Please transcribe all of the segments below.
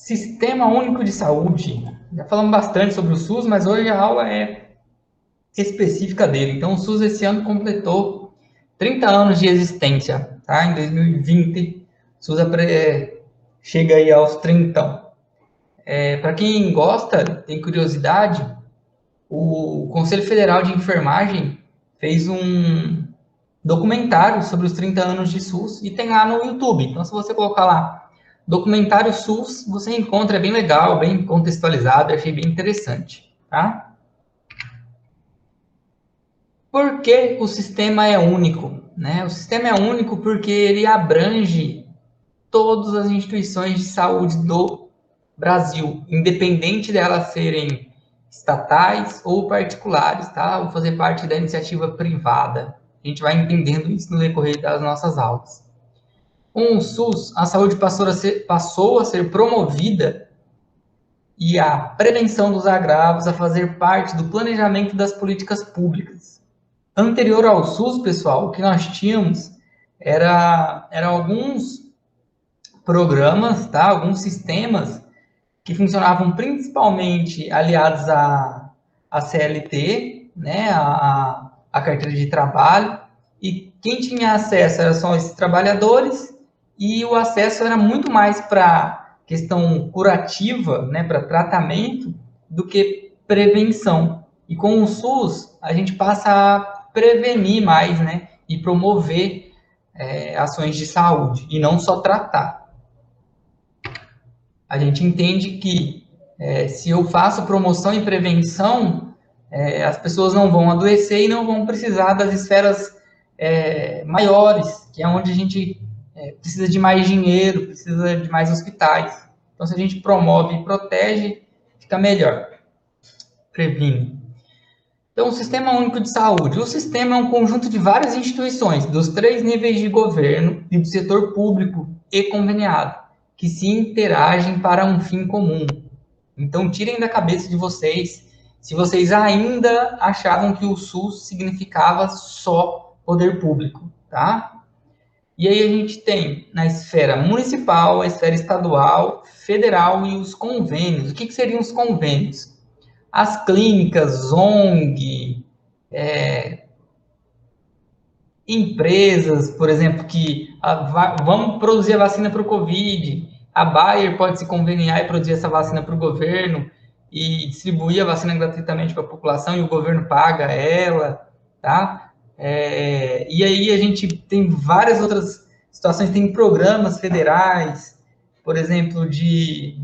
Sistema Único de Saúde. Já falamos bastante sobre o SUS, mas hoje a aula é específica dele. Então, o SUS esse ano completou 30 anos de existência, tá? Em 2020, o SUS chega aí aos 30. Para quem gosta, tem curiosidade, o Conselho Federal de Enfermagem fez um documentário sobre os 30 anos de SUS e tem lá no YouTube. Então, se você colocar lá documentário SUS, você encontra, é bem legal, bem contextualizado, eu achei bem interessante, tá? Por que o sistema é único? Né? O sistema é único porque ele abrange todas as instituições de saúde do Brasil, independente delas serem estatais ou particulares, tá? Ou fazer parte da iniciativa privada. A gente vai entendendo isso no decorrer das nossas aulas. Com o SUS, a saúde passou a ser promovida e a prevenção dos agravos a fazer parte do planejamento das políticas públicas. Anterior ao SUS, pessoal, o que nós tínhamos era alguns programas, tá? Alguns sistemas que funcionavam principalmente aliados à CLT, né? A carteira de trabalho, e quem tinha acesso eram só esses trabalhadores, e o acesso era muito mais para questão curativa, né? Para tratamento, do que prevenção. E com o SUS, a gente passa a prevenir mais, né? E promover ações de saúde, e não só tratar. A gente entende que se eu faço promoção e prevenção, as pessoas não vão adoecer e não vão precisar das esferas maiores, que é onde a gente precisa de mais dinheiro, precisa de mais hospitais. Então, se a gente promove e protege, fica melhor. Previne. Então, o Sistema Único de Saúde. O sistema é um conjunto de várias instituições, dos 3 níveis de governo e do setor público e conveniado, que se interagem para um fim comum. Então, tirem da cabeça de vocês se vocês ainda achavam que o SUS significava só poder público, tá? E aí a gente tem na esfera municipal, a esfera estadual, federal e os convênios. O que seriam os convênios? As clínicas, ONG, empresas, por exemplo, que vamos produzir a vacina para o Covid, a Bayer pode se conveniar e produzir essa vacina para o governo e distribuir a vacina gratuitamente para a população e o governo paga ela, tá? E aí a gente tem várias outras situações, tem programas federais, por exemplo, de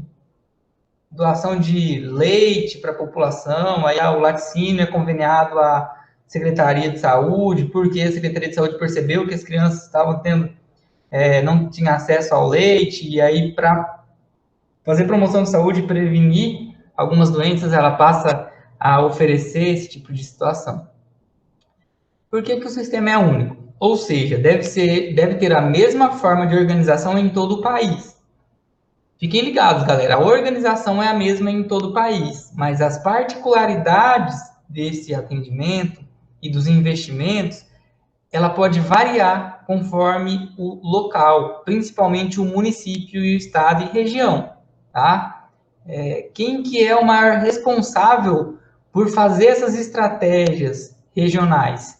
doação de leite para a população, aí o laticínio é conveniado à Secretaria de Saúde, porque a Secretaria de Saúde percebeu que as crianças estavam tendo, não tinham acesso ao leite, e aí para fazer promoção de saúde e prevenir algumas doenças, ela passa a oferecer esse tipo de situação. Por que o sistema é único? Ou seja, deve ter a mesma forma de organização em todo o país. Fiquem ligados, galera, a organização é a mesma em todo o país, mas as particularidades desse atendimento e dos investimentos, ela pode variar conforme o local, principalmente o município e o estado e região, tá? Quem que é o maior responsável por fazer essas estratégias regionais?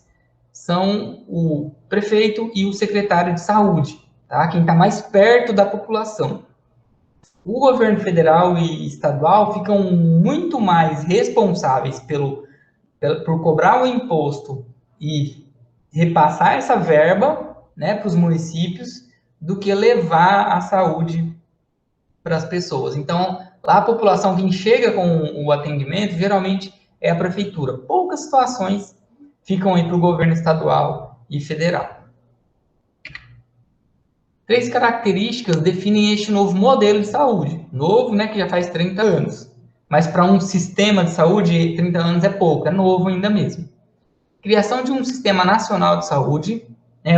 São o prefeito e o secretário de saúde, tá? Quem está mais perto da população. O governo federal e estadual ficam muito mais responsáveis por cobrar o imposto e repassar essa verba, né, para os municípios, do que levar a saúde para as pessoas. Então, lá a população que chega com o atendimento, geralmente é a prefeitura. Poucas situações ficam aí para o governo estadual e federal. 3 características definem este novo modelo de saúde. Novo, né, que já faz 30 anos. Mas para um sistema de saúde, 30 anos é pouco, é novo ainda mesmo. Criação de um sistema nacional de saúde,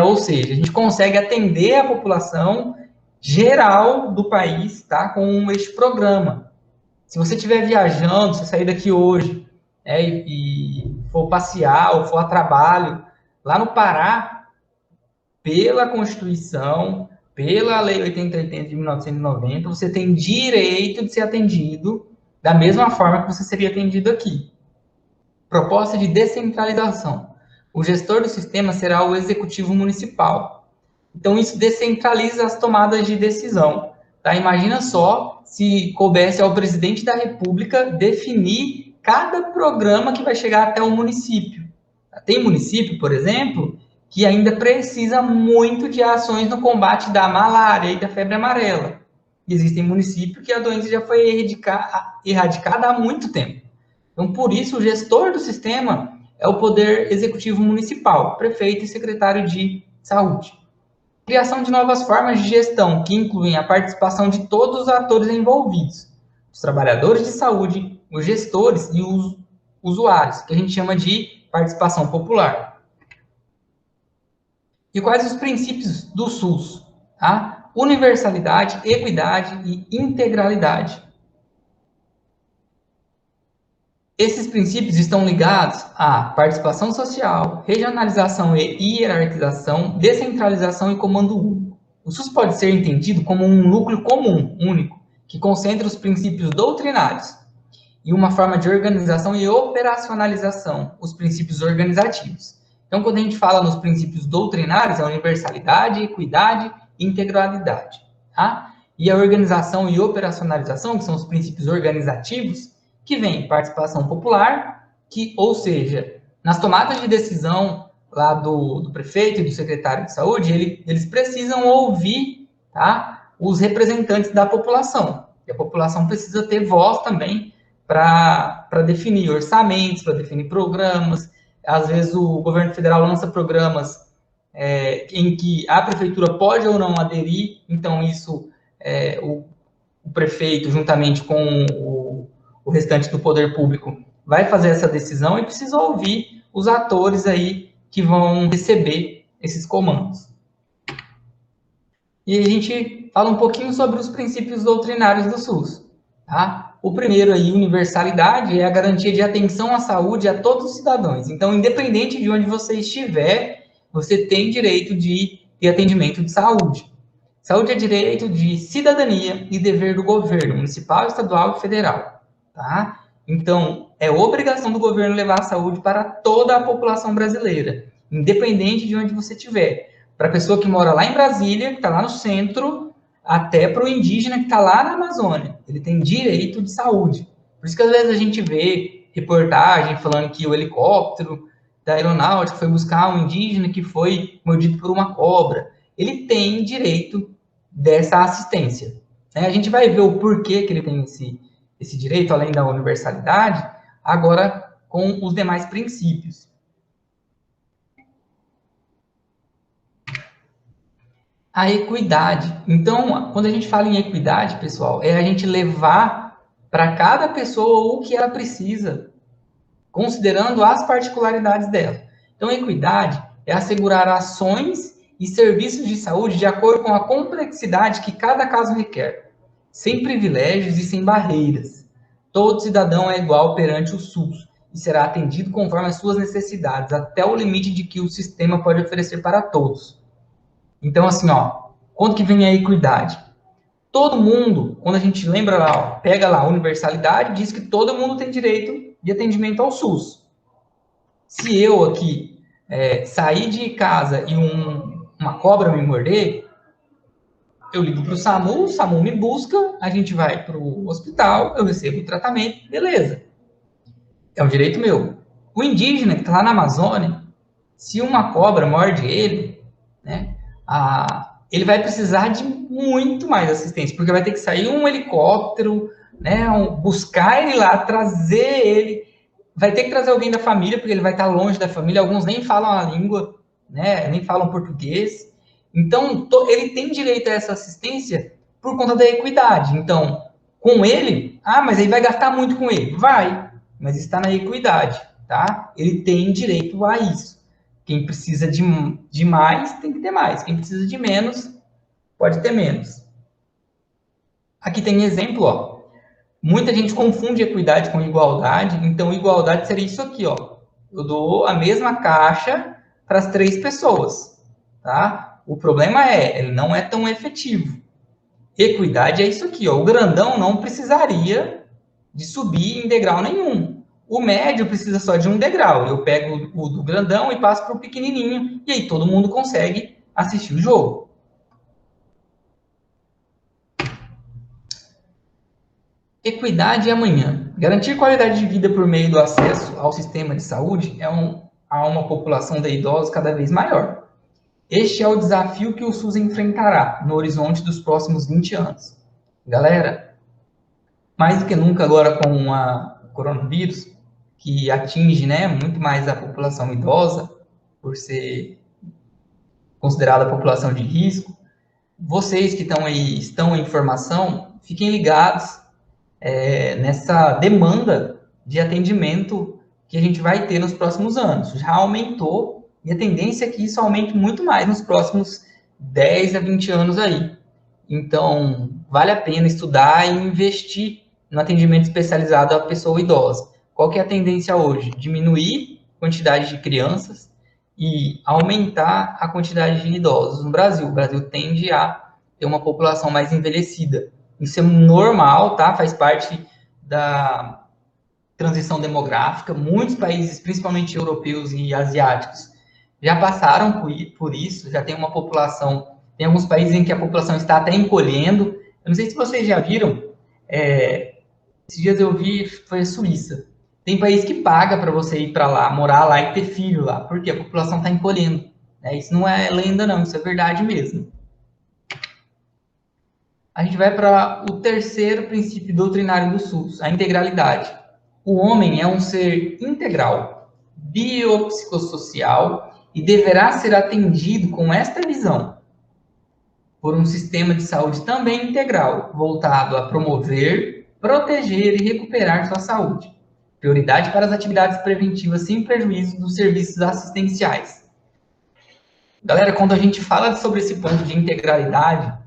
ou seja, a gente consegue atender a população geral do país, tá, com este programa. Se você estiver viajando, se sair daqui hoje, e for passear ou for a trabalho, lá no Pará, pela Constituição, pela Lei 8080 de 1990, você tem direito de ser atendido da mesma forma que você seria atendido aqui. Proposta de descentralização. O gestor do sistema será o executivo municipal. Então, isso descentraliza as tomadas de decisão. Tá? Imagina só se coubesse ao presidente da República definir cada programa que vai chegar até o município. Tem município, por exemplo, que ainda precisa muito de ações no combate da malária e da febre amarela. Existem municípios que a doença já foi erradicada há muito tempo. Então, por isso, o gestor do sistema é o poder executivo municipal, prefeito e secretário de saúde. Criação de novas formas de gestão, que incluem a participação de todos os atores envolvidos, os trabalhadores de saúde, os gestores e os usuários, que a gente chama de participação popular. E quais os princípios do SUS? Tá? Universalidade, equidade e integralidade. Esses princípios estão ligados à participação social, regionalização e hierarquização, descentralização e comando único. O SUS pode ser entendido como um núcleo comum, único, que concentra os princípios doutrinários e uma forma de organização e operacionalização, os princípios organizativos. Então, quando a gente fala nos princípios doutrinários, é universalidade, equidade e integralidade. Tá? E a organização e operacionalização, que são os princípios organizativos, que vem participação popular, que, ou seja, nas tomadas de decisão lá do prefeito e do secretário de saúde, eles precisam ouvir, tá, os representantes da população. E a população precisa ter voz também para definir orçamentos, para definir programas. Às vezes o governo federal lança programas em que a prefeitura pode ou não aderir, então isso o prefeito, juntamente com o restante do poder público, vai fazer essa decisão e precisa ouvir os atores aí que vão receber esses comandos. E a gente fala um pouquinho sobre os princípios doutrinários do SUS. Tá? O primeiro aí, universalidade, é a garantia de atenção à saúde a todos os cidadãos. Então, independente de onde você estiver, você tem direito de ter atendimento de saúde. Saúde é direito de cidadania e dever do governo, municipal, estadual e federal. Tá? Então, é obrigação do governo levar a saúde para toda a população brasileira, independente de onde você estiver. Para a pessoa que mora lá em Brasília, que está lá no centro, até para o indígena que está lá na Amazônia. Ele tem direito de saúde. Por isso que às vezes a gente vê reportagem falando que o helicóptero da aeronáutica foi buscar um indígena que foi mordido por uma cobra. Ele tem direito dessa assistência. A gente vai ver o porquê que ele tem esse direito, além da universalidade, agora com os demais princípios. A equidade. Então, quando a gente fala em equidade, pessoal, é a gente levar para cada pessoa o que ela precisa, considerando as particularidades dela. Então, equidade é assegurar ações e serviços de saúde de acordo com a complexidade que cada caso requer, sem privilégios e sem barreiras. Todo cidadão é igual perante o SUS e será atendido conforme as suas necessidades, até o limite de que o sistema pode oferecer para todos. Então, assim, quando que vem a equidade? Todo mundo, quando a gente lembra lá, pega lá a universalidade, diz que todo mundo tem direito de atendimento ao SUS. Se eu aqui sair de casa e uma cobra me morder, eu ligo para o SAMU me busca, a gente vai para o hospital, eu recebo o tratamento, beleza. É um direito meu. O indígena que está lá na Amazônia, se uma cobra morde ele, né, ele vai precisar de muito mais assistência, porque vai ter que sair um helicóptero, né, buscar ele lá, trazer ele, vai ter que trazer alguém da família, porque ele vai estar longe da família, alguns nem falam a língua, né, nem falam português. Então, ele tem direito a essa assistência por conta da equidade. Então, com ele, mas aí vai gastar muito com ele. Vai, mas está na equidade, tá? Ele tem direito a isso. Quem precisa de mais, tem que ter mais. Quem precisa de menos, pode ter menos. Aqui tem exemplo, Muita gente confunde equidade com igualdade. Então, igualdade seria isso aqui, Eu dou a mesma caixa para as 3 pessoas, tá? O problema ele não é tão efetivo. Equidade é isso aqui, ó. O grandão não precisaria de subir em degrau nenhum. O médio precisa só de um degrau. Eu pego o do grandão e passo para o pequenininho, e aí todo mundo consegue assistir o jogo. Equidade amanhã. Garantir qualidade de vida por meio do acesso ao sistema de saúde a uma população de idosos cada vez maior. Este é o desafio que o SUS enfrentará no horizonte dos próximos 20 anos. Galera, mais do que nunca agora com o coronavírus, que atinge, né, muito mais a população idosa, por ser considerada a população de risco, vocês que estão em formação, fiquem ligados nessa demanda de atendimento que a gente vai ter nos próximos anos. Já aumentou, e a tendência é que isso aumente muito mais nos próximos 10 a 20 anos aí. Então, vale a pena estudar e investir no atendimento especializado à pessoa idosa. Qual que é a tendência hoje? Diminuir a quantidade de crianças e aumentar a quantidade de idosos no Brasil. O Brasil tende a ter uma população mais envelhecida. Isso é normal, tá? Faz parte da transição demográfica. Muitos países, principalmente europeus e asiáticos, já passaram por isso, já tem uma população, tem alguns países em que a população está até encolhendo. Eu não sei se vocês já viram, esses dias eu vi, foi a Suíça. Tem país que paga para você ir para lá, morar lá e ter filho lá, porque a população está encolhendo. Isso não é lenda não, isso é verdade mesmo. A gente vai para o terceiro princípio doutrinário do SUS, a integralidade. O homem é um ser integral, biopsicossocial e deverá ser atendido com esta visão, por um sistema de saúde também integral, voltado a promover, proteger e recuperar sua saúde. Prioridade para as atividades preventivas sem prejuízo dos serviços assistenciais. Galera, quando a gente fala sobre esse ponto de integralidade,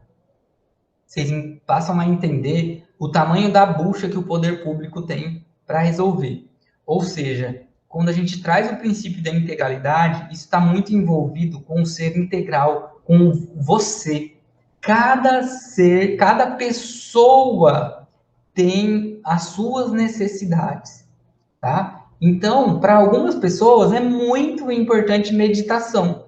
vocês passam a entender o tamanho da bucha que o poder público tem para resolver. Ou seja, quando a gente traz o princípio da integralidade, isso está muito envolvido com o ser integral, com você. Cada ser, cada pessoa tem as suas necessidades, tá? Então, para algumas pessoas é muito importante meditação.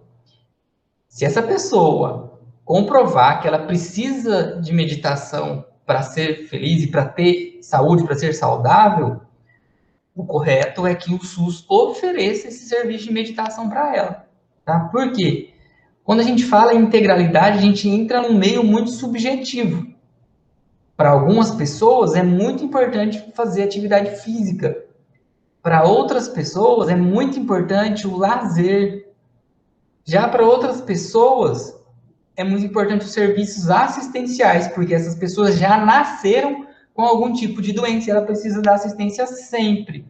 Se essa pessoa comprovar que ela precisa de meditação para ser feliz e para ter saúde, para ser saudável, o correto é que o SUS ofereça esse serviço de meditação para ela, tá? Por quê? Quando a gente fala em integralidade, a gente entra num meio muito subjetivo. Para algumas pessoas é muito importante fazer atividade física. Para outras pessoas é muito importante o lazer. Já para outras pessoas é muito importante os serviços assistenciais, porque essas pessoas já nasceram com algum tipo de doença e ela precisa da assistência sempre,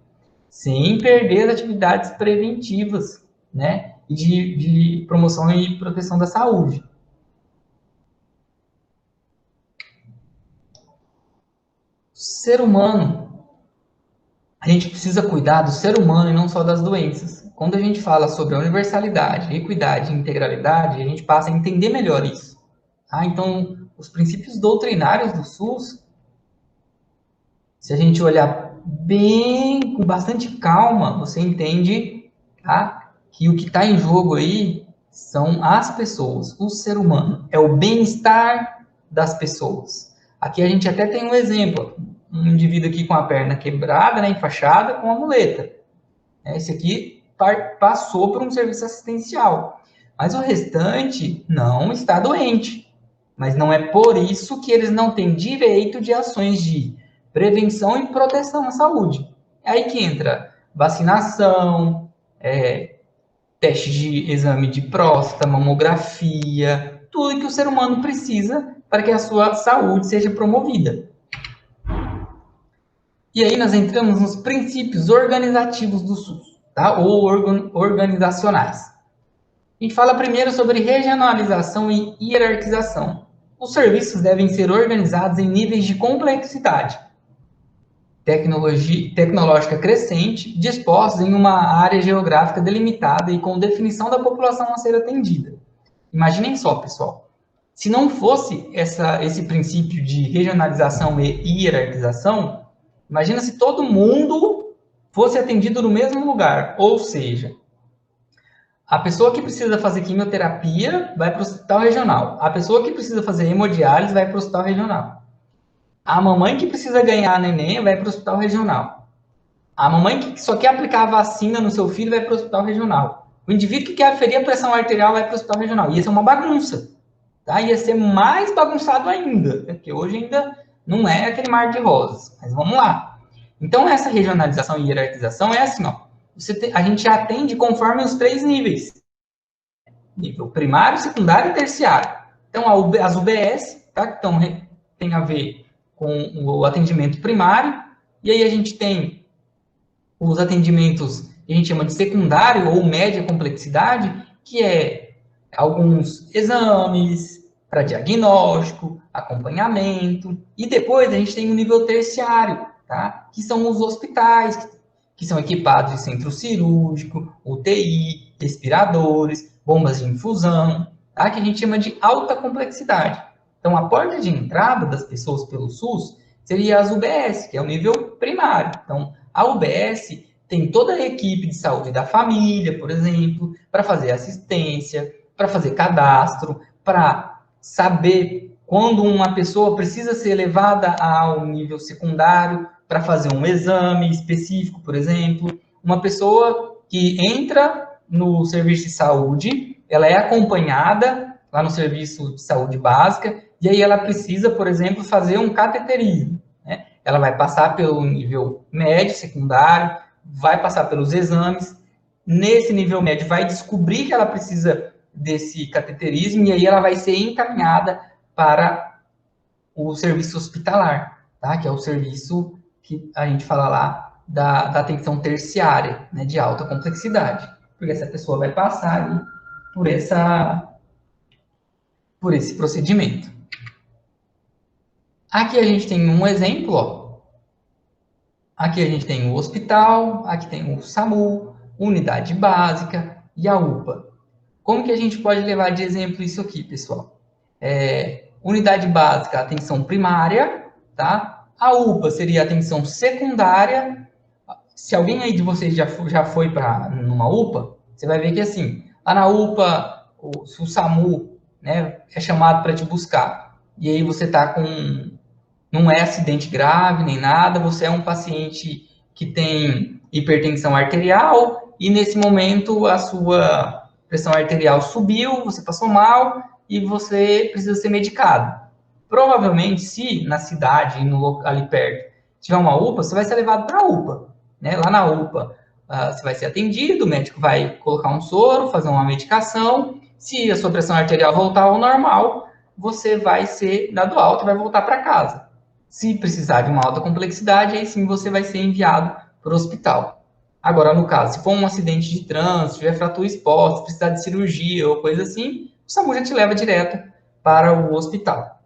sem perder as atividades preventivas, né? E de promoção e proteção da saúde. Ser humano, a gente precisa cuidar do ser humano e não só das doenças. Quando a gente fala sobre a universalidade, equidade e integralidade, a gente passa a entender melhor isso. Tá? Então, os princípios doutrinários do SUS, se a gente olhar bem, com bastante calma, você entende, tá? Que o que está em jogo aí são as pessoas, o ser humano. É o bem-estar das pessoas. Aqui a gente até tem um exemplo. Um indivíduo aqui com a perna quebrada, né, enfaixada, com a muleta. Esse aqui passou por um serviço assistencial. Mas o restante não está doente. Mas não é por isso que eles não têm direito de ações de prevenção e proteção à saúde. É aí que entra vacinação, teste de exame de próstata, mamografia, tudo que o ser humano precisa para que a sua saúde seja promovida. E aí nós entramos nos princípios organizativos do SUS, tá? Ou organizacionais. A gente fala primeiro sobre regionalização e hierarquização. Os serviços devem ser organizados em níveis de complexidade tecnológica crescente, dispostos em uma área geográfica delimitada e com definição da população a ser atendida. Imaginem só, pessoal, se não fosse esse princípio de regionalização e hierarquização, imagina se todo mundo fosse atendido no mesmo lugar, ou seja, a pessoa que precisa fazer quimioterapia vai para o hospital regional, a pessoa que precisa fazer hemodiálise vai para o hospital regional, a mamãe que precisa ganhar neném vai para o hospital regional, a mamãe que só quer aplicar a vacina no seu filho vai para o hospital regional, o indivíduo que quer aferir a pressão arterial vai para o hospital regional. Ia ser uma bagunça, tá? Ia ser mais bagunçado ainda, porque hoje ainda não é aquele mar de rosas, mas vamos lá. Então, essa regionalização e hierarquização é assim, ó, a gente atende conforme os 3 níveis. Nível primário, secundário e terciário. Então, as UBS, tá? Então, tem a ver com o atendimento primário, e aí a gente tem os atendimentos que a gente chama de secundário ou média complexidade, que é alguns exames para diagnóstico, acompanhamento, e depois a gente tem o nível terciário, tá? Que são os hospitais, que são equipados de centro cirúrgico, UTI, respiradores, bombas de infusão, tá? Que a gente chama de alta complexidade. Então, a porta de entrada das pessoas pelo SUS seria as UBS, que é o nível primário. Então, a UBS tem toda a equipe de saúde da família, por exemplo, para fazer assistência, para fazer cadastro, para saber quando uma pessoa precisa ser levada ao nível secundário para fazer um exame específico, por exemplo. Uma pessoa que entra no serviço de saúde, ela é acompanhada lá no serviço de saúde básica, e aí ela precisa, por exemplo, fazer um cateterismo. Ela vai passar pelo nível médio, secundário, vai passar pelos exames. Nesse nível médio, vai descobrir que ela precisa desse cateterismo e aí ela vai ser encaminhada para o serviço hospitalar, tá? Que é o serviço que a gente fala lá da atenção terciária, né, de alta complexidade. Porque essa pessoa vai passar ali por esse procedimento. Aqui a gente tem um exemplo, ó. Aqui a gente tem o hospital, aqui tem o SAMU, unidade básica e a UPA. Como que a gente pode levar de exemplo isso aqui, pessoal? Unidade básica, atenção primária, tá? A UPA seria atenção secundária. Se alguém aí de vocês já foi para numa UPA, você vai ver que assim, lá na UPA, o SAMU, né, é chamado para te buscar. E aí você tá com... Não é acidente grave nem nada, você é um paciente que tem hipertensão arterial e nesse momento a sua pressão arterial subiu, você passou mal e você precisa ser medicado. Provavelmente, se na cidade, ali perto, tiver uma UPA, você vai ser levado para a UPA. Né? Lá na UPA, você vai ser atendido, o médico vai colocar um soro, fazer uma medicação. Se a sua pressão arterial voltar ao normal, você vai ser dado alta e vai voltar para casa. Se precisar de uma alta complexidade, aí sim você vai ser enviado para o hospital. Agora, no caso, se for um acidente de trânsito, tiver fratura exposta, precisar de cirurgia ou coisa assim, o SAMU já te leva direto para o hospital.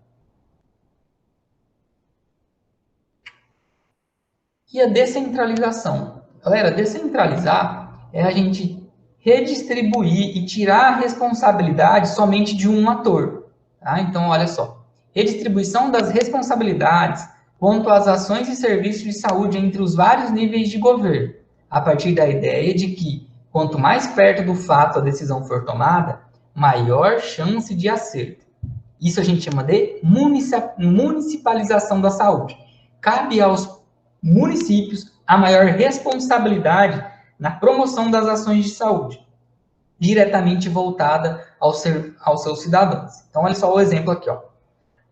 E a descentralização? Galera, descentralizar é a gente redistribuir e tirar a responsabilidade somente de um ator. Tá? Então, olha só. Redistribuição das responsabilidades quanto às ações e serviços de saúde entre os vários níveis de governo, a partir da ideia de que, quanto mais perto do fato a decisão for tomada, maior chance de acerto. Isso a gente chama de municipalização da saúde. Cabe aos municípios a maior responsabilidade na promoção das ações de saúde, diretamente voltada aos seus cidadãos. Então, olha só o exemplo aqui, ó.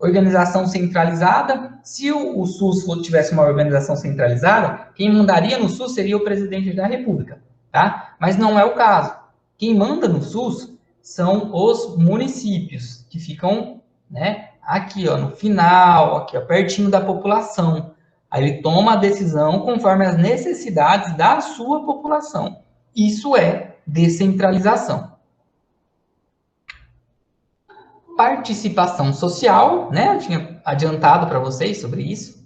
Organização centralizada. Se o SUS tivesse uma organização centralizada, quem mandaria no SUS seria o presidente da República, tá? Mas não é o caso. Quem manda no SUS são os municípios, que ficam, né, aqui, ó, no final, aqui, ó, pertinho da população. Aí ele toma a decisão conforme as necessidades da sua população. Isso é descentralização. Participação social, né? Eu tinha adiantado para vocês sobre isso.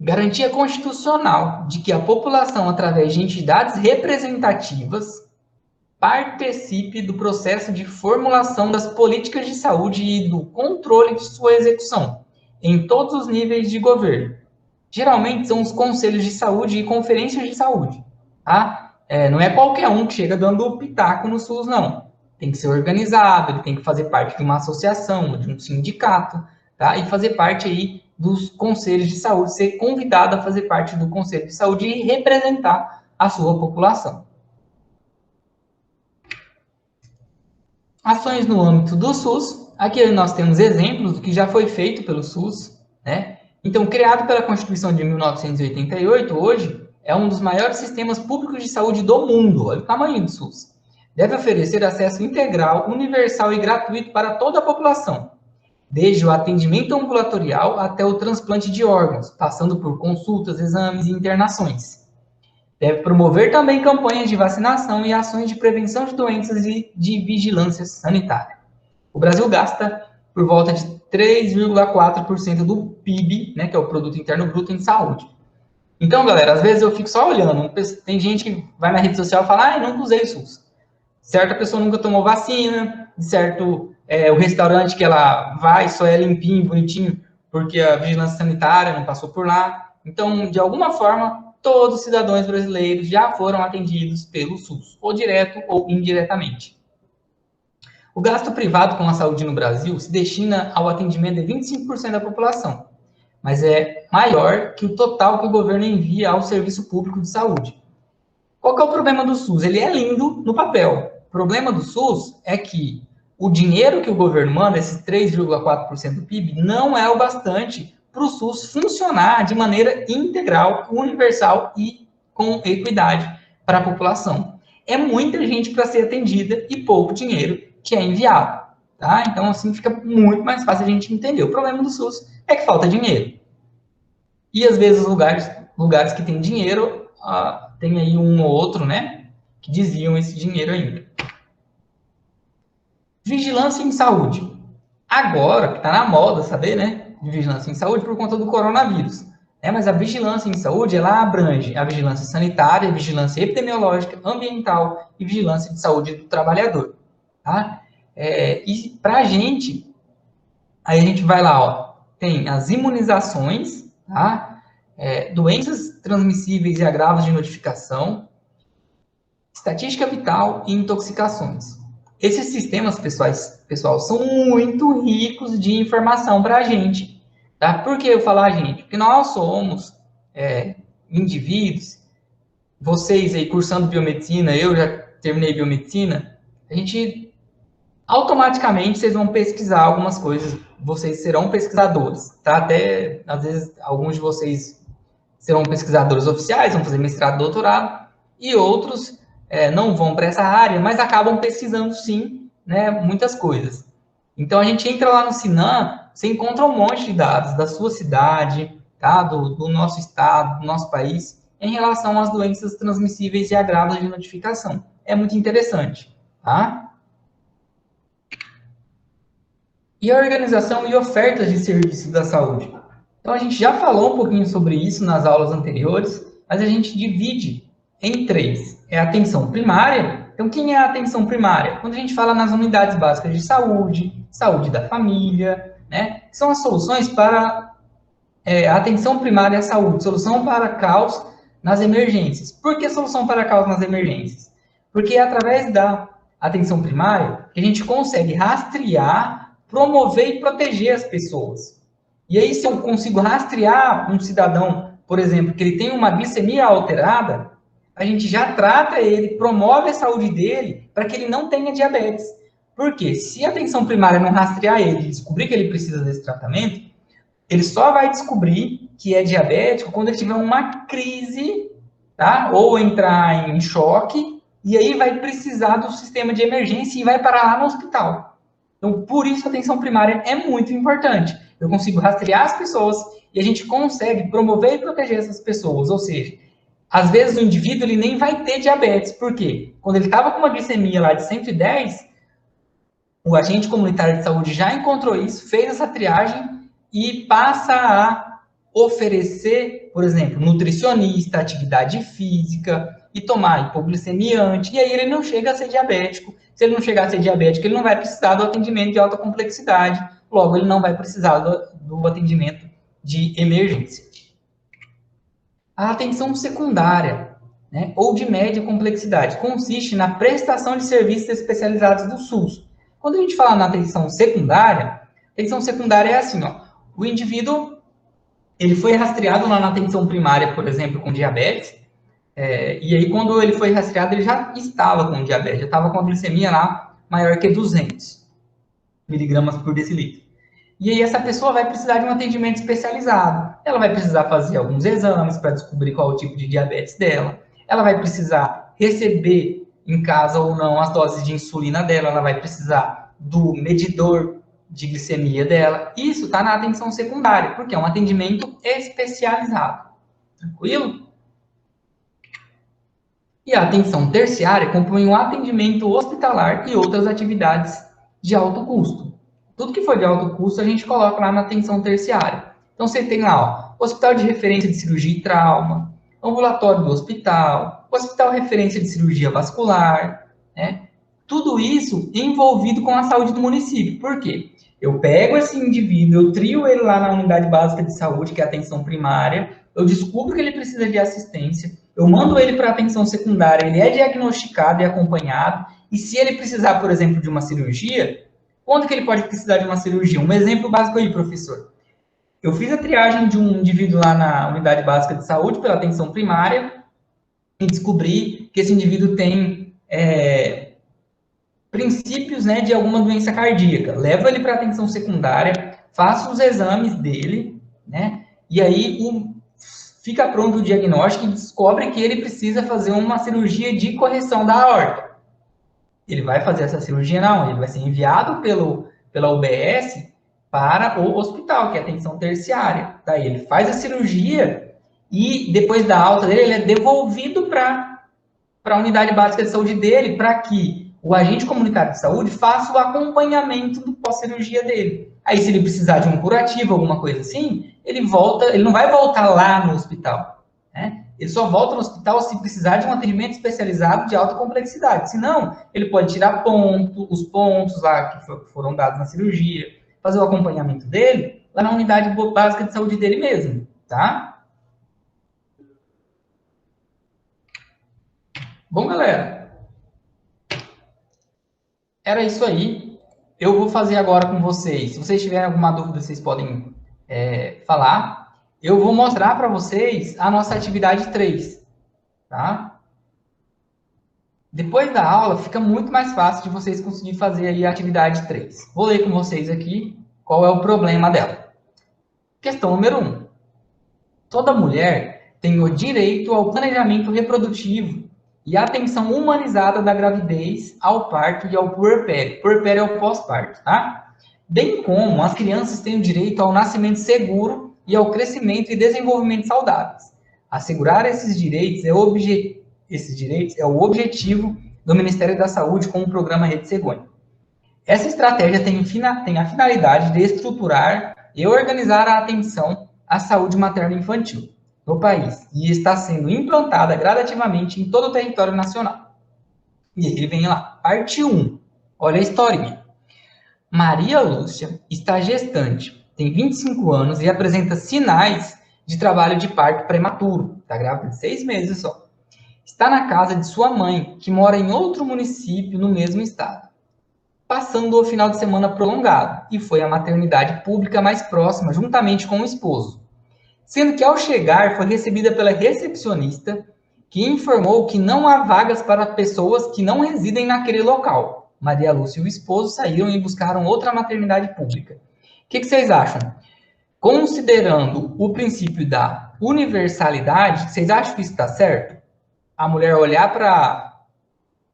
Garantia constitucional de que a população, através de entidades representativas, participe do processo de formulação das políticas de saúde e do controle de sua execução, em todos os níveis de governo. Geralmente são os conselhos de saúde e conferências de saúde, tá? Não é qualquer um que chega dando pitaco no SUS, não. Tem que ser organizado, ele tem que fazer parte de uma associação, de um sindicato, tá? E fazer parte aí dos conselhos de saúde, ser convidado a fazer parte do conselho de saúde e representar a sua população. Ações no âmbito do SUS. Aqui nós temos exemplos do que já foi feito pelo SUS, né? Então, criado pela Constituição de 1988, hoje é um dos maiores sistemas públicos de saúde do mundo. Olha o tamanho do SUS. Deve oferecer acesso integral, universal e gratuito para toda a população, desde o atendimento ambulatorial até o transplante de órgãos, passando por consultas, exames e internações. Deve promover também campanhas de vacinação e ações de prevenção de doenças e de vigilância sanitária. O Brasil gasta por volta de 3,4% do PIB, né, que é o Produto Interno Bruto, em saúde. Então, galera, às vezes eu fico só olhando. Tem gente que vai na rede social e fala, nunca usei o SUS. Certa pessoa nunca tomou vacina, certo, o restaurante que ela vai só é limpinho, bonitinho, porque a vigilância sanitária não passou por lá. Então, de alguma forma, todos os cidadãos brasileiros já foram atendidos pelo SUS, ou direto ou indiretamente. O gasto privado com a saúde no Brasil se destina ao atendimento de 25% da população, mas é maior que o total que o governo envia ao serviço público de saúde. Qual que é o problema do SUS? Ele é lindo no papel. O problema do SUS é que o dinheiro que o governo manda, esses 3,4% do PIB, não é o bastante para o SUS funcionar de maneira integral, universal e com equidade para a população. É muita gente para ser atendida e pouco dinheiro que é enviado, tá? Então, assim, fica muito mais fácil a gente entender. O problema do SUS é que falta dinheiro. E, às vezes, lugares que tem dinheiro, tem aí um ou outro, né, que desviam esse dinheiro ainda. Vigilância em saúde. Agora, que está na moda saber, né, de vigilância em saúde por conta do coronavírus. Mas a vigilância em saúde, ela abrange a vigilância sanitária, a vigilância epidemiológica, ambiental e vigilância de saúde do trabalhador. Tá? E para a gente, aí a gente vai lá, ó, tem as imunizações, tá? Doenças transmissíveis e agravos de notificação, estatística vital e intoxicações. Esses sistemas, pessoal, são muito ricos de informação para a gente. Tá? Por que eu falar, gente? Porque nós somos indivíduos, vocês aí cursando biomedicina, eu já terminei biomedicina, a gente, automaticamente, vocês vão pesquisar algumas coisas, vocês serão pesquisadores, tá? Até, às vezes, alguns de vocês serão pesquisadores oficiais, vão fazer mestrado, doutorado, e outros não vão para essa área, mas acabam pesquisando, sim, né, muitas coisas. Então, a gente entra lá no Sinan, você encontra um monte de dados da sua cidade, tá, do nosso estado, do nosso país, em relação às doenças transmissíveis e agravos de notificação. É muito interessante, tá? E a organização e ofertas de serviços da saúde. Então, a gente já falou um pouquinho sobre isso nas aulas anteriores, mas a gente divide em 3. É a atenção primária. Então, quem é a atenção primária? Quando a gente fala nas unidades básicas de saúde, saúde da família, né? São as soluções para a atenção primária à saúde, solução para caos nas emergências. Por que solução para caos nas emergências? Porque é através da atenção primária que a gente consegue rastrear, promover e proteger as pessoas. E aí, se eu consigo rastrear um cidadão, por exemplo, que ele tem uma glicemia alterada, a gente já trata ele, promove a saúde dele para que ele não tenha diabetes. Por quê? Se a atenção primária não rastrear ele e descobrir que ele precisa desse tratamento, ele só vai descobrir que é diabético quando ele tiver uma crise, tá? Ou entrar em choque, e aí vai precisar do sistema de emergência e vai parar lá no hospital. Então, por isso a atenção primária é muito importante. Eu consigo rastrear as pessoas e a gente consegue promover e proteger essas pessoas. Ou seja, às vezes o indivíduo ele nem vai ter diabetes. Por quê? Quando ele estava com uma glicemia lá de 110, o agente comunitário de saúde já encontrou isso, fez essa triagem e passa a oferecer, por exemplo, nutricionista, atividade física, e tomar hipoglicemiante, e aí ele não chega a ser diabético. Se ele não chegar a ser diabético, ele não vai precisar do atendimento de alta complexidade, logo ele não vai precisar do atendimento de emergência. A atenção secundária, né, ou de média complexidade, consiste na prestação de serviços especializados do SUS. Quando a gente fala na atenção secundária é assim, ó, o indivíduo ele foi rastreado lá na atenção primária, por exemplo, com diabetes, e aí quando ele foi rastreado, ele já estava com diabetes, já estava com a glicemia lá maior que 200 miligramas por decilitro. E aí essa pessoa vai precisar de um atendimento especializado. Ela vai precisar fazer alguns exames para descobrir qual é o tipo de diabetes dela. Ela vai precisar receber em casa ou não as doses de insulina dela. Ela vai precisar do medidor de glicemia dela. Isso está na atenção secundária, porque é um atendimento especializado. Tranquilo? E a atenção terciária compõe um atendimento hospitalar e outras atividades de alto custo. Tudo que for de alto custo, a gente coloca lá na atenção terciária. Então, você tem lá, ó, hospital de referência de cirurgia e trauma, ambulatório do hospital referência de cirurgia vascular, né? Tudo isso envolvido com a saúde do município. Por quê? Eu pego esse indivíduo, eu trio ele lá na unidade básica de saúde, que é a atenção primária, eu descubro que ele precisa de assistência, eu mando ele para a atenção secundária, ele é diagnosticado e acompanhado, e se ele precisar, por exemplo, de uma cirurgia, quando que ele pode precisar de uma cirurgia? Um exemplo básico aí, professor. Eu fiz a triagem de um indivíduo lá na unidade básica de saúde pela atenção primária e descobri que esse indivíduo tem princípios, né, de alguma doença cardíaca. Levo ele para a atenção secundária, faço os exames dele, né, e aí fica pronto o diagnóstico e descobre que ele precisa fazer uma cirurgia de correção da aorta. Ele vai fazer essa cirurgia? Não, ele vai ser enviado pela UBS para o hospital, que é a atenção terciária. Daí ele faz a cirurgia e depois da alta dele, ele é devolvido para a unidade básica de saúde dele, para que o agente comunitário de saúde faça o acompanhamento do pós-cirurgia dele. Aí, se ele precisar de um curativo, alguma coisa assim, ele não vai voltar lá no hospital, né? Ele só volta no hospital se precisar de um atendimento especializado de alta complexidade. Senão, ele pode tirar os pontos lá que foram dados na cirurgia, fazer o acompanhamento dele lá na unidade básica de saúde dele mesmo, tá? Bom, galera, era isso aí. Eu vou fazer agora com vocês. Se vocês tiverem alguma dúvida, vocês podem falar. Eu vou mostrar para vocês a nossa atividade 3, tá? Depois da aula, fica muito mais fácil de vocês conseguirem fazer aí a atividade 3. Vou ler com vocês aqui qual é o problema dela. Questão número 1. Toda mulher tem o direito ao planejamento reprodutivo e à atenção humanizada da gravidez, ao parto e ao puerpério. Puerpério é o pós-parto, tá? Bem como as crianças têm o direito ao nascimento seguro e ao crescimento e desenvolvimento saudáveis. Assegurar esses direitos é o objetivo do Ministério da Saúde com o programa Rede Cegonha. Essa estratégia tem a finalidade de estruturar e organizar a atenção à saúde materno-infantil no país e está sendo implantada gradativamente em todo o território nacional. E aí vem lá, parte 1. Olha a historinha. Maria Lúcia está gestante, tem 25 anos e apresenta sinais de trabalho de parto prematuro. Está grávida de 6 meses só. Está na casa de sua mãe, que mora em outro município no mesmo estado, passando o final de semana prolongado, e foi à maternidade pública mais próxima, juntamente com o esposo. Sendo que, ao chegar, foi recebida pela recepcionista, que informou que não há vagas para pessoas que não residem naquele local. Maria Lúcia e o esposo saíram e buscaram outra maternidade pública. O que vocês acham? Considerando o princípio da universalidade, vocês acham que isso está certo? A mulher olhar para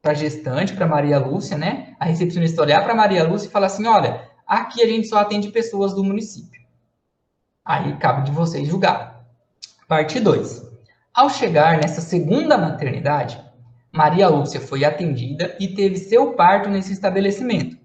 a gestante, para Maria Lúcia, né? A recepcionista olhar para Maria Lúcia e falar assim, olha, aqui a gente só atende pessoas do município. Aí cabe de vocês julgar. Parte 2. Ao chegar nessa segunda maternidade, Maria Lúcia foi atendida e teve seu parto nesse estabelecimento.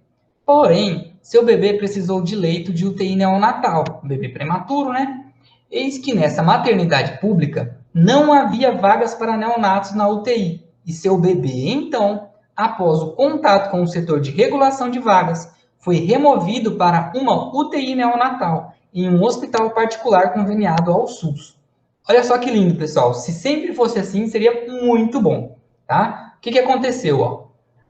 Porém, seu bebê precisou de leito de UTI neonatal, um bebê prematuro, né? Eis que nessa maternidade pública, não havia vagas para neonatos na UTI, e seu bebê, então, após o contato com o setor de regulação de vagas, foi removido para uma UTI neonatal, em um hospital particular conveniado ao SUS. Olha só que lindo, pessoal. Se sempre fosse assim, seria muito bom, tá? O que aconteceu, ó?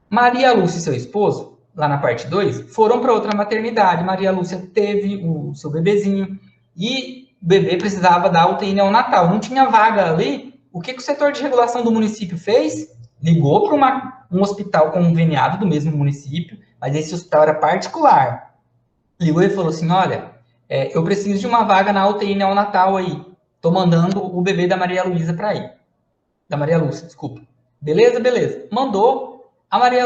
Maria Lúcia e seu esposo, lá na parte 2, foram para outra maternidade. Maria Lúcia teve o seu bebezinho e o bebê precisava da UTI neonatal. Não tinha vaga ali. O que o setor de regulação do município fez? Ligou para um hospital conveniado do mesmo município, mas esse hospital era particular. Ligou e falou assim, olha, eu preciso de uma vaga na UTI neonatal aí. Tô mandando o bebê da Maria Luísa para ir. Da Maria Lúcia, desculpa. Beleza, beleza. Mandou. A Maria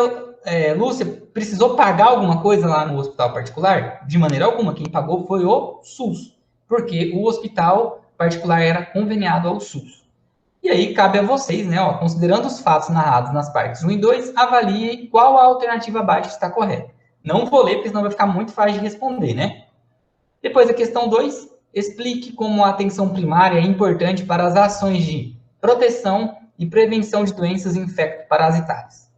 Lúcia precisou pagar alguma coisa lá no hospital particular? De maneira alguma. Quem pagou foi o SUS. Porque o hospital particular era conveniado ao SUS. E aí cabe a vocês, né? Ó, considerando os fatos narrados nas partes 1 e 2, avalie qual a alternativa abaixo está correta. Não vou ler, porque senão vai ficar muito fácil de responder, né? Depois a questão 2, explique como a atenção primária é importante para as ações de proteção e prevenção de doenças infecto-parasitárias.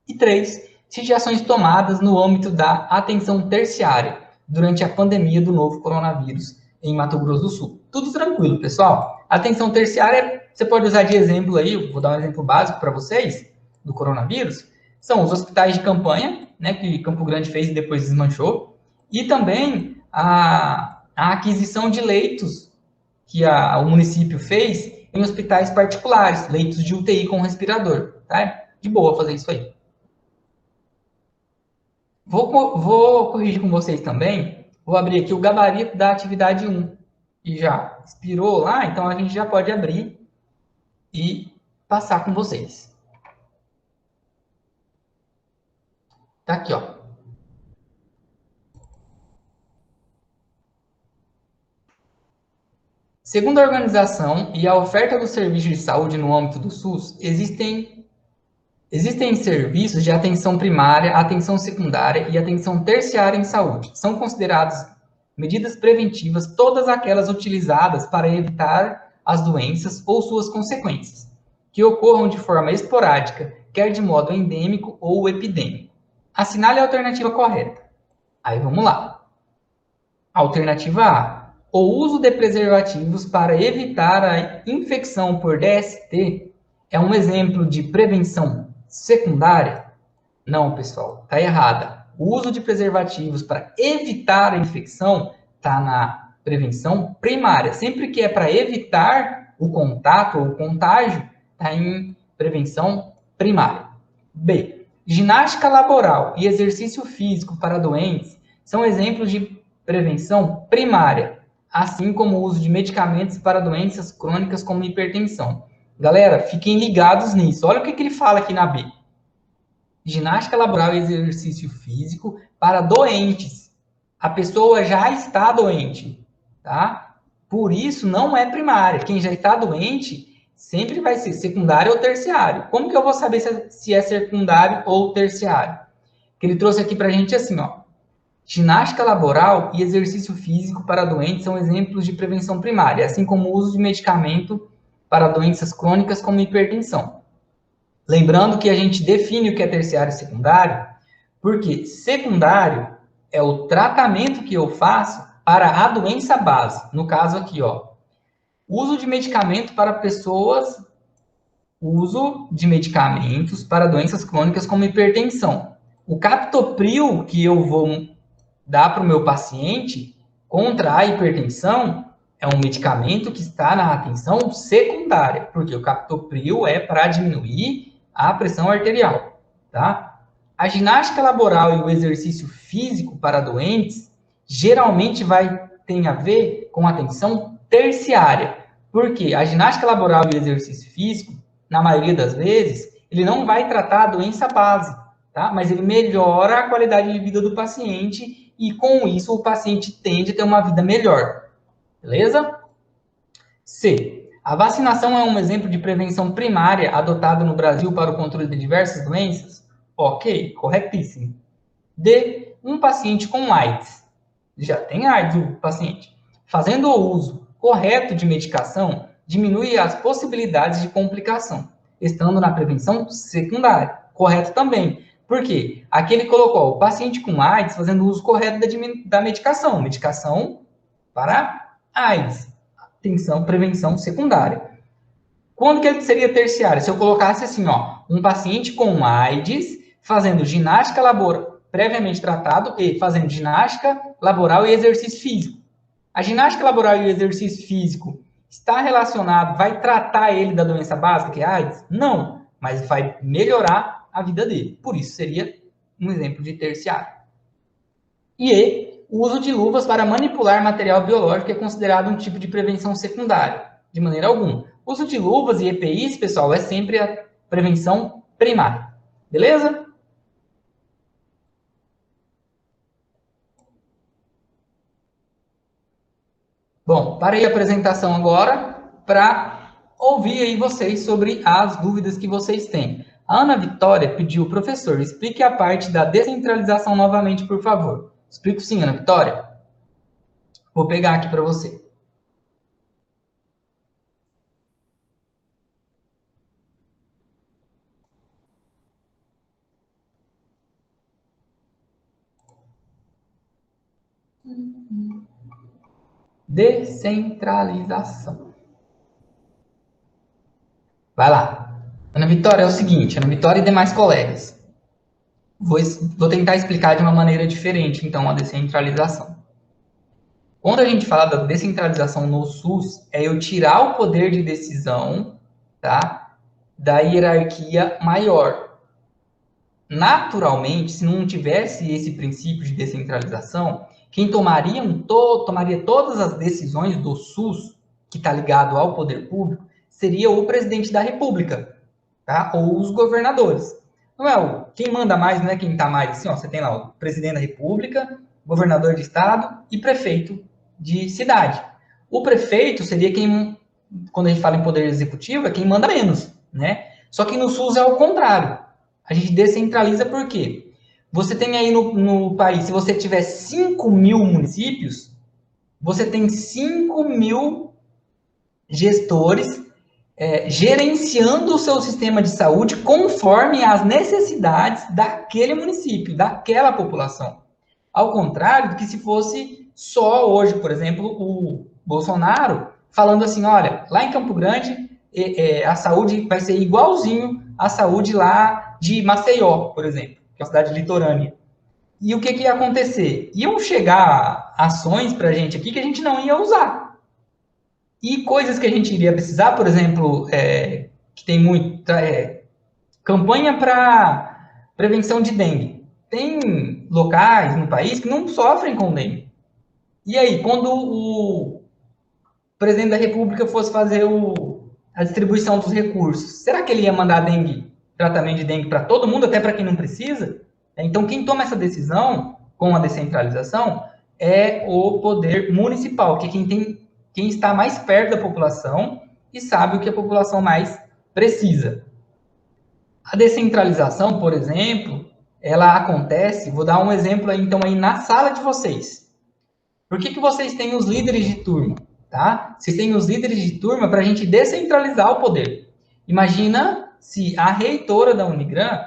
E 3, cite ações tomadas no âmbito da atenção terciária durante a pandemia do novo coronavírus em Mato Grosso do Sul. Tudo tranquilo, pessoal. Atenção terciária, você pode usar de exemplo aí, vou dar um exemplo básico para vocês, do coronavírus, são os hospitais de campanha, né, que Campo Grande fez e depois desmanchou, e também a aquisição de leitos que o município fez em hospitais particulares, leitos de UTI com respirador, tá? De boa fazer isso aí. Vou corrigir com vocês também, vou abrir aqui o gabarito da atividade 1, que já expirou lá, então a gente já pode abrir e passar com vocês. Tá aqui, ó. Segundo a organização e a oferta do serviço de saúde no âmbito do SUS, existem serviços de atenção primária, atenção secundária e atenção terciária em saúde. São consideradas medidas preventivas todas aquelas utilizadas para evitar as doenças ou suas consequências, que ocorram de forma esporádica, quer de modo endêmico ou epidêmico. Assinale a alternativa correta. Aí vamos lá. Alternativa A. O uso de preservativos para evitar a infecção por DST é um exemplo de prevenção secundária? Não, pessoal, está errada. O uso de preservativos para evitar a infecção está na prevenção primária. Sempre que é para evitar o contato ou o contágio, está em prevenção primária. B. Ginástica laboral e exercício físico para doentes são exemplos de prevenção primária, assim como o uso de medicamentos para doenças crônicas como hipertensão. Galera, fiquem ligados nisso. Olha o que ele fala aqui na B. Ginástica laboral e exercício físico para doentes. A pessoa já está doente, tá? Por isso, não é primária. Quem já está doente sempre vai ser secundário ou terciário. Como que eu vou saber se é secundário ou terciário? Que ele trouxe aqui para a gente assim, ó. Ginástica laboral e exercício físico para doentes são exemplos de prevenção primária, assim como o uso de medicamento para doenças crônicas como hipertensão. Lembrando que a gente define o que é terciário e secundário, porque secundário é o tratamento que eu faço para a doença base. No caso aqui, ó, uso de medicamento para pessoas, uso de medicamentos para doenças crônicas como hipertensão. O captopril que eu vou dar para o meu paciente contra a hipertensão é um medicamento que está na atenção secundária, porque o captopril é para diminuir a pressão arterial, tá? A ginástica laboral e o exercício físico para doentes geralmente tem a ver com atenção terciária, porque a ginástica laboral e o exercício físico, na maioria das vezes, ele não vai tratar a doença base, tá? Mas ele melhora a qualidade de vida do paciente e, com isso, o paciente tende a ter uma vida melhor. Beleza? C. A vacinação é um exemplo de prevenção primária adotado no Brasil para o controle de diversas doenças? Ok, corretíssimo. D. Um paciente com AIDS. Já tem AIDS o paciente. Fazendo o uso correto de medicação, diminui as possibilidades de complicação, estando na prevenção secundária. Correto também. Por quê? Aqui ele colocou o paciente com AIDS fazendo uso correto da medicação. Medicação para AIDS. Atenção, prevenção secundária. Quando que ele seria terciário? Se eu colocasse assim, ó, um paciente com AIDS fazendo ginástica laboral, previamente tratado, e fazendo ginástica laboral e exercício físico. A ginástica laboral e o exercício físico está relacionado, vai tratar ele da doença básica, que é AIDS? Não, mas vai melhorar a vida dele. Por isso, seria um exemplo de terciário. E o uso de luvas para manipular material biológico é considerado um tipo de prevenção secundária, de maneira alguma. O uso de luvas e EPIs, pessoal, é sempre a prevenção primária. Beleza? Bom, parei a apresentação agora para ouvir aí vocês sobre as dúvidas que vocês têm. A Ana Vitória pediu, professor, explique a parte da descentralização novamente, por favor. Explico sim, Ana Vitória. Vou pegar aqui para você. Descentralização. Vai lá. Ana Vitória, é o seguinte, Ana Vitória e demais colegas. Vou tentar explicar de uma maneira diferente, então, a descentralização. Quando a gente fala da descentralização no SUS, é eu tirar o poder de decisão, tá, da hierarquia maior. Naturalmente, se não tivesse esse princípio de descentralização, quem tomaria todas as decisões do SUS, que está ligado ao poder público, seria o presidente da República, tá? Ou os governadores. Não é quem manda mais, não é quem está mais assim, ó, você tem lá o presidente da República, governador de estado e prefeito de cidade. O prefeito seria quem, quando a gente fala em poder executivo, é quem manda menos, né? Só que no SUS é o contrário. A gente descentraliza por quê? Você tem aí no país, se você tiver 5.000 municípios, você tem 5.000 gestores gerenciando o seu sistema de saúde conforme as necessidades daquele município, daquela população. Ao contrário do que se fosse só hoje, por exemplo, o Bolsonaro falando assim, olha, lá em Campo Grande a saúde vai ser igualzinho à saúde lá de Maceió, por exemplo, que é uma cidade litorânea. E o que ia acontecer? Iam chegar ações para a gente aqui que a gente não ia usar. E coisas que a gente iria precisar, por exemplo, que tem muito, campanha para prevenção de dengue. Tem locais no país que não sofrem com dengue. E aí, quando o presidente da República fosse fazer a distribuição dos recursos, será que ele ia mandar tratamento de dengue para todo mundo, até para quem não precisa? Então, quem toma essa decisão com a descentralização é o poder municipal, que é quem está mais perto da população e sabe o que a população mais precisa. A descentralização, por exemplo, ela acontece, vou dar um exemplo aí, então, aí na sala de vocês. Por que vocês têm os líderes de turma? Tá? Vocês têm os líderes de turma para a gente descentralizar o poder. Imagina se a reitora da Unigran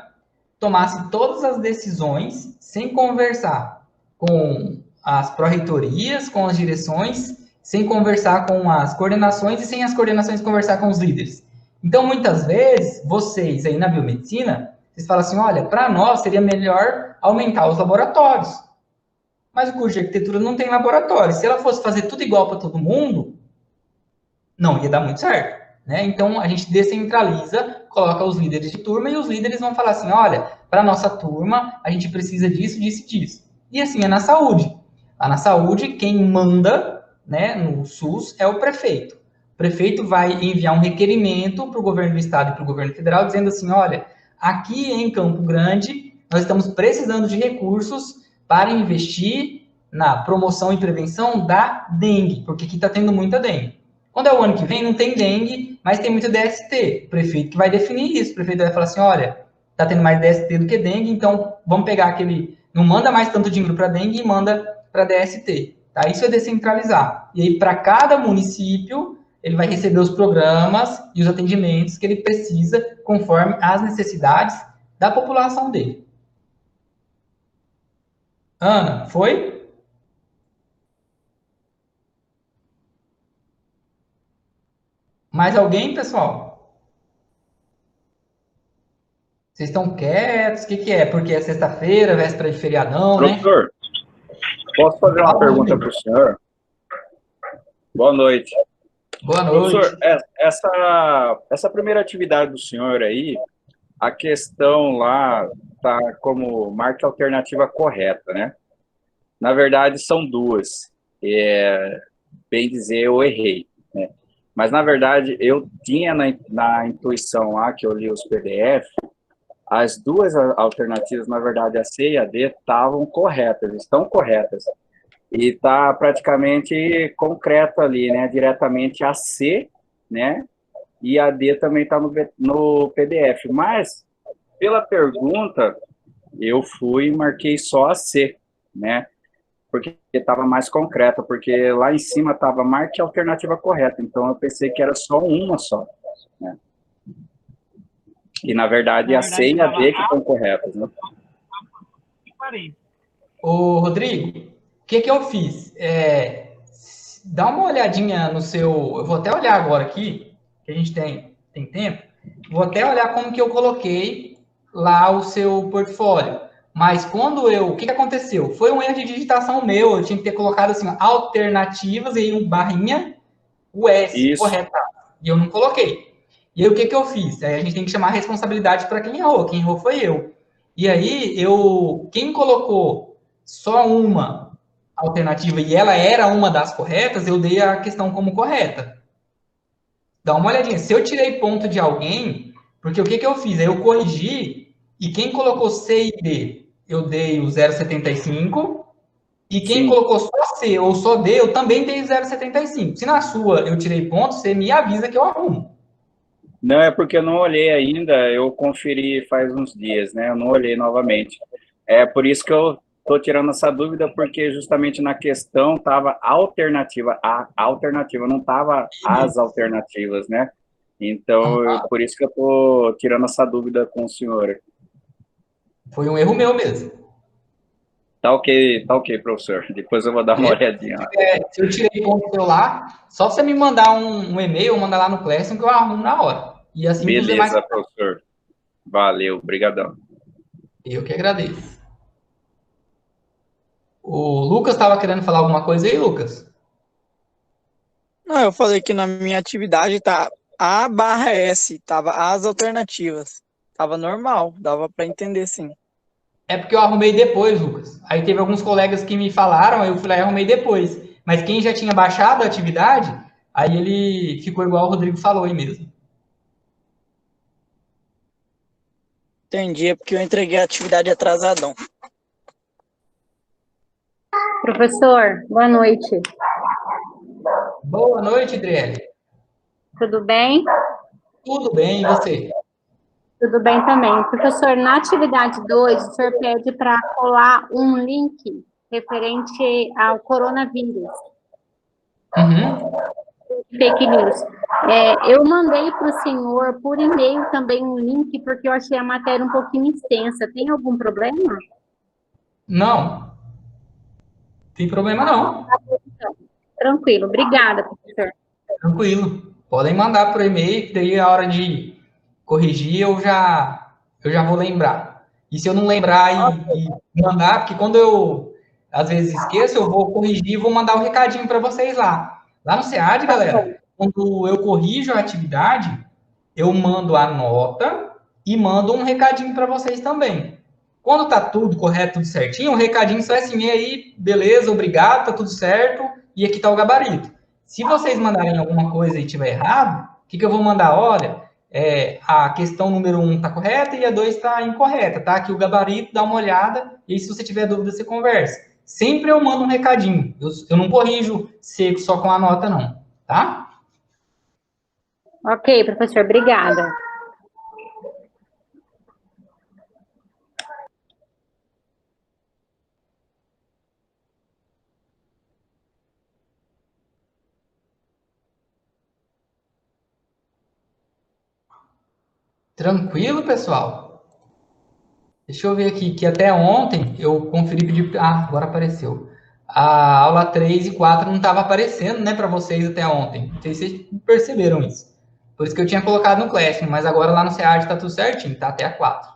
tomasse todas as decisões sem conversar com as pró-reitorias, com as direções, sem conversar com as coordenações e sem as coordenações conversar com os líderes. Então, muitas vezes, vocês aí na biomedicina, vocês falam assim, olha, para nós seria melhor aumentar os laboratórios. Mas o curso de arquitetura não tem laboratório. Se ela fosse fazer tudo igual para todo mundo, não ia dar muito certo. Né? Então, a gente descentraliza, coloca os líderes de turma e os líderes vão falar assim, olha, para a nossa turma, a gente precisa disso, disso e disso. E assim é na saúde. Lá na saúde, quem manda, né, no SUS é o prefeito. O prefeito vai enviar um requerimento para o governo do estado e para o governo federal, dizendo assim, olha, aqui em Campo Grande, nós estamos precisando de recursos para investir na promoção e prevenção da dengue, porque aqui está tendo muita dengue. Quando é o ano que vem, não tem dengue, mas tem muito DST. O prefeito que vai definir isso. O prefeito vai falar assim, olha, está tendo mais DST do que dengue, então vamos pegar aquele... Não manda mais tanto dinheiro para dengue e manda para DST. Tá? Isso é descentralizar. E aí, para cada município, ele vai receber os programas e os atendimentos que ele precisa conforme as necessidades da população dele. Ana, foi? Mais alguém, pessoal? Vocês estão quietos? O que é? Porque é sexta-feira, véspera de feriadão, né? Professor, posso fazer uma pergunta para o senhor? Boa noite. Boa noite. Professor, essa primeira atividade do senhor aí, a questão lá está como marque a alternativa correta, né? Na verdade, são duas. Bem dizer, eu errei, né? Mas, na verdade, eu tinha na intuição lá, que eu li os PDF, as duas alternativas, na verdade, a C e a D, estavam corretas, estão corretas. E está praticamente concreto ali, né? Diretamente a C, né? E a D também está no PDF. Mas, pela pergunta, eu fui e marquei só a C, né? Porque estava mais concreta, porque lá em cima estava marque a alternativa correta. Então, eu pensei que era só uma só, né? E, na verdade, a C e a D que estão corretas, né? Ô, Rodrigo, o que eu fiz? Dá uma olhadinha no seu... Eu vou até olhar agora aqui, que a gente tem tempo. Vou até olhar como que eu coloquei lá o seu portfólio. Mas quando o que aconteceu? Foi um erro de digitação meu. Eu tinha que ter colocado assim, alternativas e aí um barrinha, o S, Isso. correto. E eu não coloquei. E aí o que eu fiz? Aí a gente tem que chamar a responsabilidade para quem errou. Quem errou foi eu. E aí quem colocou só uma alternativa e ela era uma das corretas, eu dei a questão como correta. Dá uma olhadinha. Se eu tirei ponto de alguém, porque o que eu fiz? Aí eu corrigi e quem colocou C e D, eu dei o 0,75 e quem Sim. colocou só C ou só D, eu também dei 0,75. Se na sua eu tirei ponto, você me avisa que eu arrumo. Não, é porque eu não olhei ainda, eu conferi faz uns dias, né? Eu não olhei novamente. É por isso que eu estou tirando essa dúvida, porque justamente na questão estava alternativa, a alternativa, não estava as alternativas, né? Então, por isso que eu estou tirando essa dúvida com o senhor. Foi um erro meu mesmo. Tá ok, professor. Depois eu vou dar uma olhadinha lá. Se eu tirei ponto seu lá, só você me mandar um e-mail ou mandar lá no Classroom que eu arrumo na hora. E assim para os demais. Beleza, professor. Valeu, brigadão. Eu que agradeço. O Lucas estava querendo falar alguma coisa aí, Lucas? Não, eu falei que na minha atividade tá A barra S, tava as alternativas. Tava normal, dava para entender sim. É porque eu arrumei depois, Lucas. Aí teve alguns colegas que me falaram, aí eu fui lá e arrumei depois. Mas quem já tinha baixado a atividade, aí ele ficou igual o Rodrigo falou aí mesmo. Entendi, é porque eu entreguei a atividade atrasadão. Professor, boa noite. Boa noite, Adriele. Tudo bem? Tudo bem, e você? Tudo bem também. Professor, na atividade 2, o senhor pede para colar um link referente ao coronavírus, Uhum. fake news. Eu mandei para o senhor por e-mail também um link, porque eu achei a matéria um pouquinho extensa. Tem algum problema? Não, tem problema não. Tranquilo, obrigada, professor. Tranquilo. Podem mandar por e-mail, que daí a hora de corrigir eu já vou lembrar. E se eu não lembrar e mandar, porque quando eu às vezes esqueço, eu vou corrigir e vou mandar um recadinho para vocês lá. Lá no SEAD, galera, quando eu corrijo a atividade, eu mando a nota e mando um recadinho para vocês também. Quando tá tudo correto, tudo certinho, o recadinho só é assim, e aí, beleza, obrigado, tá tudo certo, e aqui tá o gabarito. Se vocês mandarem alguma coisa e tiver errado, o que eu vou mandar? Olha, a questão número 1 está correta e a 2 está incorreta, tá? Aqui o gabarito, dá uma olhada, e aí, se você tiver dúvida, você conversa. Sempre eu mando um recadinho. Eu não corrijo seco só com a nota, não, tá? Ok, professor, obrigada. Tranquilo, pessoal? Deixa eu ver aqui, que até ontem eu conferi, pedi... Ah, agora apareceu. A aula 3 e 4 não estava aparecendo, né, para vocês até ontem. Não sei se vocês perceberam isso. Por isso que eu tinha colocado no Classroom, mas agora lá no SEAD está tudo certinho, tá até a 4.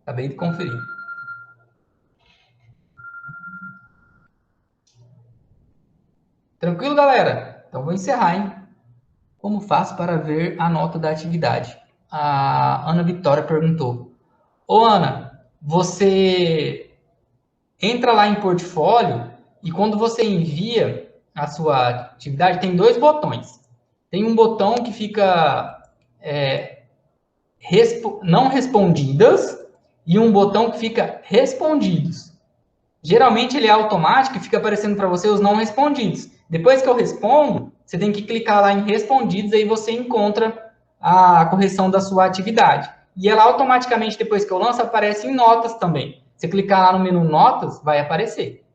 Acabei de conferir. Tranquilo, galera? Então vou encerrar, hein? Como faço para ver a nota da atividade? A Ana Vitória perguntou. Ô, Ana, você entra lá em portfólio e quando você envia a sua atividade, tem dois botões. Tem um botão que fica não respondidas e um botão que fica respondidos. Geralmente ele é automático e fica aparecendo para você os não respondidos. Depois que eu respondo, você tem que clicar lá em respondidos, aí você encontra a correção da sua atividade. E ela automaticamente, depois que eu lanço, aparece em notas também. Você clicar lá no menu notas, vai aparecer.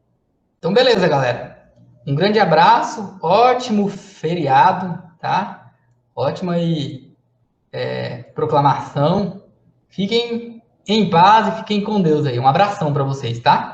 Então, beleza, galera. Um grande abraço, ótimo feriado, tá? Ótima aí, proclamação. Fiquem em paz e fiquem com Deus aí. Um abração para vocês, tá?